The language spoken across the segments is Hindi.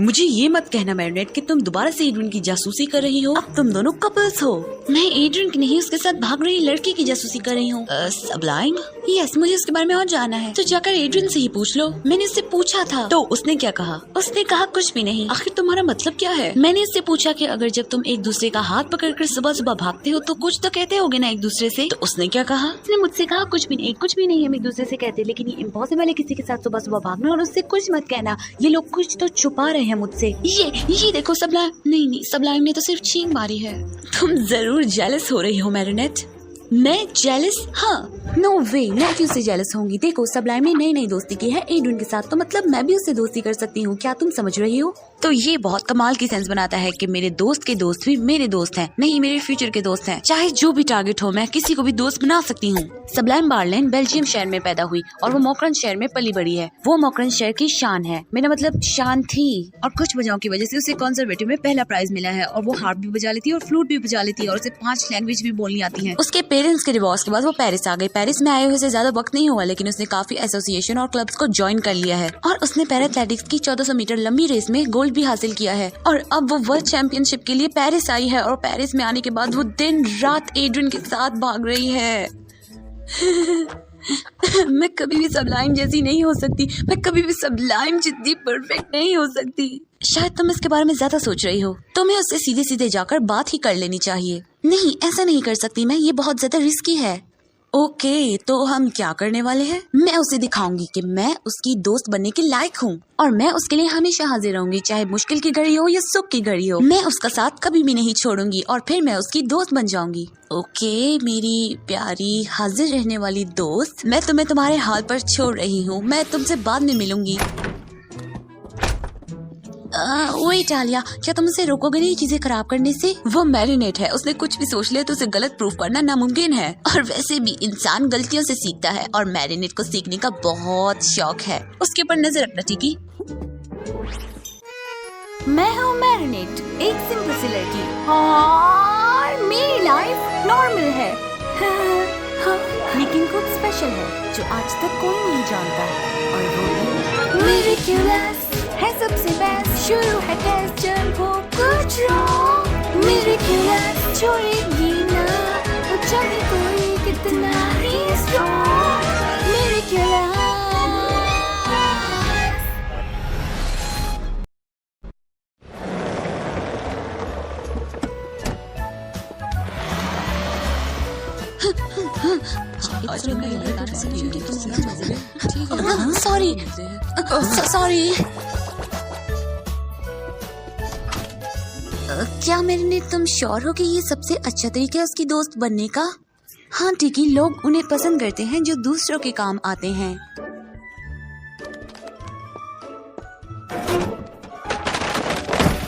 मुझे ये मत कहना मैरिनेट कि तुम दोबारा से एड्रिन की जासूसी कर रही हो। अब तुम दोनों कपल्स हो। मैं एड्रिन की नहीं, उसके साथ भाग रही लड़की की जासूसी कर रही हूँ। सबलाइम? यस, मुझे उसके बारे में और जानना है। तो जाकर एड्रिन से ही पूछ लो। मैंने उससे पूछा था। तो उसने क्या कहा? उसने कहा कुछ भी नहीं। आखिर तुम्हारा मतलब क्या है? मैंने उससे पूछा कि अगर जब तुम एक दूसरे का हाथ पकड़कर सुबह सुबह भागते हो तो कुछ तो कहते होगे ना एक दूसरे से। तो उसने क्या कहा? उसने मुझसे कहा कुछ भी नहीं, कुछ भी नहीं हम एक दूसरे से कहते, लेकिन ये इम्पॉसिबल है किसी के साथ सुबह सुबह भागना और उससे कुछ मत कहना। ये लोग कुछ तो छुपा रहे हैं मुझसे। ये देखो सबलाइम। नहीं, सबलाइम ने तो सिर्फ छींक मारी है। तुम जरूर जेलस हो रही हो मैरिनेट। मैं जेलस? हाँ, नो वे, मैं क्यों से जेलस होंगी? देखो सबलाइम ने नई दोस्ती की है एड्रिन के साथ, तो मतलब मैं भी उससे दोस्ती कर सकती हूँ। क्या तुम समझ रही हो? तो ये बहुत कमाल की सेंस बनाता है कि मेरे दोस्त के दोस्त भी मेरे दोस्त हैं, नहीं मेरे फ्यूचर के दोस्त हैं। चाहे जो भी टारगेट हो, मैं किसी को भी दोस्त बना सकती हूँ। सबलाइम बार्लेन बेल्जियम शहर में पैदा हुई और वो मोकरन शहर में पली बड़ी है। वो मोकरन शहर की शान है, मेरा मतलब शान थी। और कुछ वजहों की वजह से उसे कंजर्वेटिव में पहला प्राइज मिला है और वो हार्प भी बजा लेती है और फ्लूट भी बजा लेती है और उसे 5 लैंग्वेज भी बोलनी आती है। उसके पेरेंट्स के डिवोर्स के बाद वो पेरिस आ गई। पेरिस में आए हुए से ज्यादा वक्त नहीं हुआ, लेकिन उसने काफी एसोसिएशन और क्लब्स को ज्वाइन कर लिया है और उसने पैराथलेटिक्स की 1400 मीटर लंबी रेस में गोल्ड भी हासिल किया है। और अब वो वर्ल्ड चैंपियनशिप के लिए पेरिस आई है और पेरिस में आने के बाद वो दिन रात एड्रिन के साथ भाग रही है। मैं कभी भी सबलाइम जैसी नहीं हो सकती। मैं कभी भी सबलाइम जितनी परफेक्ट नहीं हो सकती। शायद तुम इसके बारे में ज्यादा सोच रही हो। तुम्हें उससे सीधे सीधे जाकर बात ही कर लेनी चाहिए। नहीं, ऐसा नहीं कर सकती मैं, ये बहुत ज्यादा रिस्की है। ओके, तो हम क्या करने वाले हैं? मैं उसे दिखाऊंगी कि मैं उसकी दोस्त बनने के लायक हूँ और मैं उसके लिए हमेशा हाजिर रहूंगी, चाहे मुश्किल की घड़ी हो या सुख की घड़ी हो। मैं उसका साथ कभी भी नहीं छोड़ूंगी और फिर मैं उसकी दोस्त बन जाऊंगी। ओके मेरी प्यारी हाजिर रहने वाली दोस्त, मैं तुम्हें तुम्हारे हाल पर छोड़ रही हूँ। मैं तुमसे बाद में मिलूंगी। वो इटालिया, क्या तुम उसे रोकोगे नहीं चीजें खराब करने से? वो मैरिनेट है, उसने कुछ भी सोच लिया तो उसे गलत प्रूफ करना नामुमकिन है। और वैसे भी इंसान गलतियों से सीखता है और मैरिनेट को सीखने का बहुत शौक है। उसके ऊपर नजर रखना, ठीक है? मैं हूँ मैरिनेट, एक सिंपल सी लड़की और मेरी लाइफ नॉर्मल है। लेकिन कुछ स्पेशल है जो आज तक कोई नहीं जानता और वो मिरेक्युलस है, सबसे बेस्ट। शुरू है टेस्ट जब हो कुछ रॉन्ग। मिरेक्युलस छोड़ेगी ना, वो चाहे कोई कितना ही स्ट्रॉन्ग। मिरेक्युलस। सॉरी। क्या मैरिनेट तुम श्योर हो कि ये सबसे अच्छा तरीका है उसकी दोस्त बनने का? हाँ ठीक है, लोग उन्हें पसंद करते हैं जो दूसरों के काम आते हैं।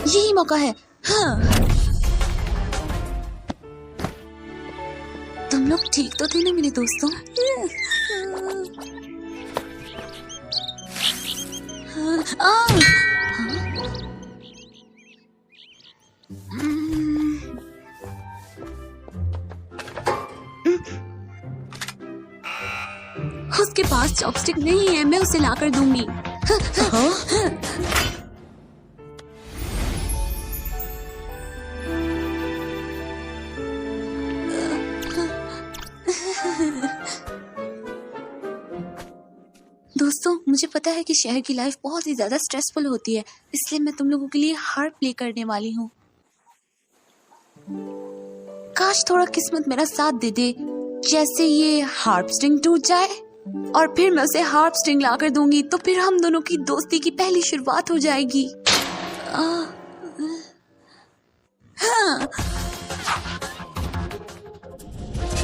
यही मौका है। हाँ। तुम लोग ठीक तो थे ना मेरे दोस्तों? उसके पास चॉपस्टिक नहीं है, मैं उसे लाकर दूंगी। दोस्तों, मुझे पता है कि शहर की लाइफ बहुत ही ज्यादा स्ट्रेसफुल होती है, इसलिए मैं तुम लोगों के लिए हार्प प्ले करने वाली हूँ। काश थोड़ा किस्मत मेरा साथ दे दे, जैसे ये हार्प स्ट्रिंग टूट जाए और फिर मैं उसे हार्प स्ट्रिंग लाकर दूंगी, तो फिर हम दोनों की दोस्ती की पहली शुरुआत हो जाएगी। हाँ।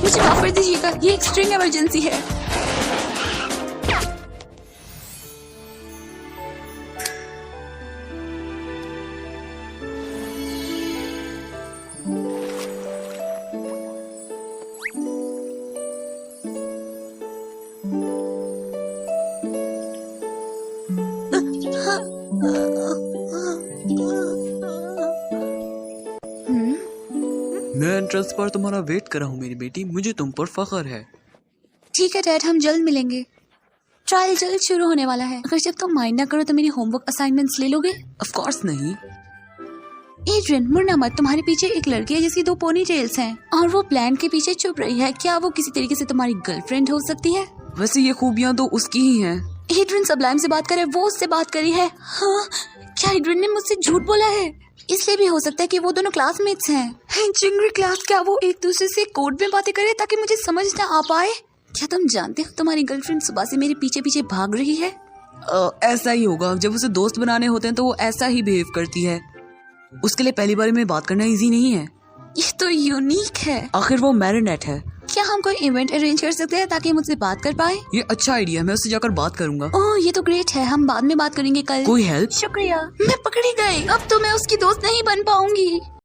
मुझे माफ कर दीजिएगा, ये एक स्ट्रिंग इमरजेंसी है। मैं एंट्रेंस पर तुम्हारा वेट कर रहा हूँ मेरी बेटी, मुझे तुम पर फख्र है। ठीक है डैड, हम जल्द मिलेंगे। ट्रायल जल्द शुरू होने वाला है। अगर जब तुम माइंड ना करो तो मेरी होमवर्क असाइनमेंट्स ले लोगे? ऑफ कोर्स नहीं। एड्रियन, मुड़ना मत। तुम्हारे पीछे एक लड़की है जिसकी 2 पोनी टेल्स हैं और वो प्लान के पीछे छुप रही है। क्या वो किसी तरीके से तुम्हारी गर्लफ्रेंड हो सकती है? वैसे ये खूबियां तो उसकी ही हैं। एड्रियन सबलाइम से बात करे, वो उससे बात करी है। हाँ, क्या एड्रियन ने मुझसे झूठ बोला है? इसलिए भी हो सकता है कि वो दोनों क्लासमेट्स हैं। चिंगरी क्लास, क्या वो एक दूसरे से कोड में बातें करे ताकि मुझे समझ ना आ पाए? क्या तुम जानते हो तुम्हारी गर्लफ्रेंड सुबह से मेरे पीछे पीछे भाग रही है? ऐसा ही होगा। जब उसे दोस्त बनाने होते हैं तो वो ऐसा ही बिहेव करती है। उसके लिए पहली बार में बात करना इजी नहीं है। ये तो यूनिक है। आखिर वो मैरिनेट है। क्या हम कोई इवेंट अरेंज कर सकते हैं ताकि मुझसे बात कर पाए? ये अच्छा आइडिया है, मैं उससे जाकर बात करूंगा। ओह, ये तो ग्रेट है। हम बाद में बात करेंगे कल। कोई हेल्प? शुक्रिया। मैं पकड़ी गई। अब तो मैं उसकी दोस्त नहीं बन पाऊंगी।